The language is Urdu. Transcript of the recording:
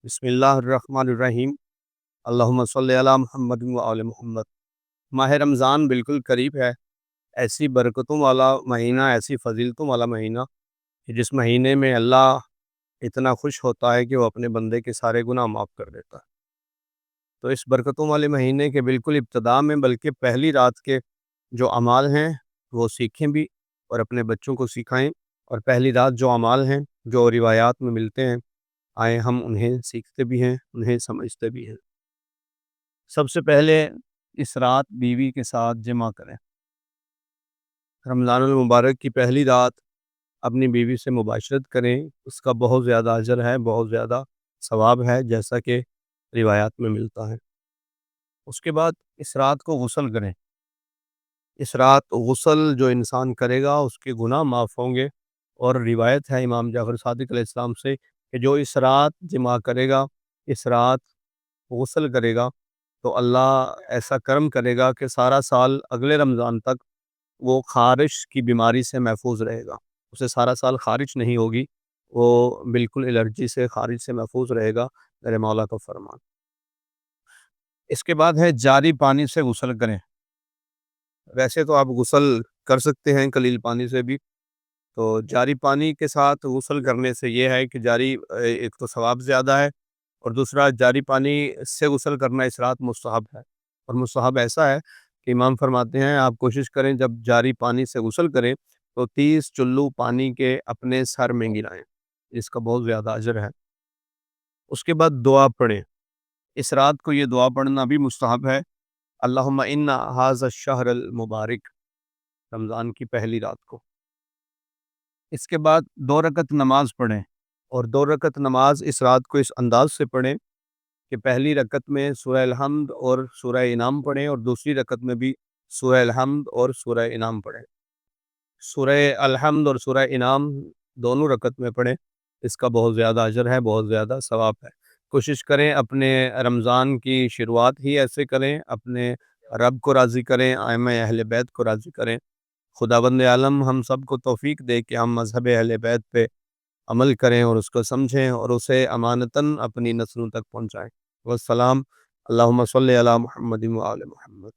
بسم اللہ الرحمن الرحیم۔ اللہم صلی علی محمد و آل محمد۔ ماہ رمضان بالکل قریب ہے۔ ایسی برکتوں والا مہینہ، ایسی فضیلتوں والا مہینہ کہ جس مہینے میں اللہ اتنا خوش ہوتا ہے کہ وہ اپنے بندے کے سارے گناہ معاف کر دیتا ہے۔ تو اس برکتوں والے مہینے کے بالکل ابتدا میں، بلکہ پہلی رات کے جو اعمال ہیں وہ سیکھیں بھی اور اپنے بچوں کو سکھائیں، اور پہلی رات جو اعمال ہیں جو روایات میں ملتے ہیں، آئے ہم انہیں سیکھتے بھی ہیں، انہیں سمجھتے بھی ہیں۔ سب سے پہلے اس رات بیوی کے ساتھ جمع کریں۔ رمضان المبارک کی پہلی رات اپنی بیوی سے مباشرت کریں، اس کا بہت زیادہ اجر ہے، بہت زیادہ ثواب ہے، جیسا کہ روایات میں ملتا ہے۔ اس کے بعد اس رات کو غسل کریں۔ اس رات غسل جو انسان کرے گا اس کے گناہ معاف ہوں گے، اور روایت ہے امام جعفر صادق علیہ السلام سے کہ جو اس رات جمع کرے گا، اس رات غسل کرے گا، تو اللہ ایسا کرم کرے گا کہ سارا سال اگلے رمضان تک وہ خارش کی بیماری سے محفوظ رہے گا۔ اسے سارا سال خارش نہیں ہوگی، وہ بالکل الرجی سے، خارش سے محفوظ رہے گا، میرے مولا کا فرمان۔ اس کے بعد ہے جاری پانی سے غسل کریں۔ ویسے تو آپ غسل کر سکتے ہیں قلیل پانی سے بھی، تو جاری پانی کے ساتھ غسل کرنے سے یہ ہے کہ جاری ایک تو ثواب زیادہ ہے، اور دوسرا جاری پانی سے غسل کرنا اس رات مستحب ہے۔ اور مستحب ایسا ہے کہ امام فرماتے ہیں آپ کوشش کریں جب جاری پانی سے غسل کریں تو 30 چلو پانی کے اپنے سر میں گرائیں، اس کا بہت زیادہ اجر ہے۔ اس کے بعد دعا پڑھیں۔ اس رات کو یہ دعا پڑھنا بھی مستحب ہے۔ اللہم انا ھذا الشہر المبارک، رمضان کی پہلی رات کو۔ اس کے بعد 2 رکعت نماز پڑھیں، اور 2 رکعت نماز اس رات کو اس انداز سے پڑھیں کہ پہلی رکعت میں سورہ الحمد اور سورہ انعام پڑھیں، اور دوسری رکعت میں بھی سورہ الحمد اور سورہ انعام پڑھیں۔ سورہ الحمد اور سورہ انعام دونوں رکعت میں پڑھیں، اس کا بہت زیادہ اجر ہے، بہت زیادہ ثواب ہے۔ کوشش کریں اپنے رمضان کی شروعات ہی ایسے کریں، اپنے رب کو راضی کریں، ائمہ اہل بیت کو راضی کریں۔ خداوند عالم ہم سب کو توفیق دے کہ ہم مذہب اہل بیت پہ عمل کریں اور اس کو سمجھیں اور اسے امانتاً اپنی نسلوں تک پہنچائیں۔ والسلام۔ اللہم صلی علی محمد و آل محمد۔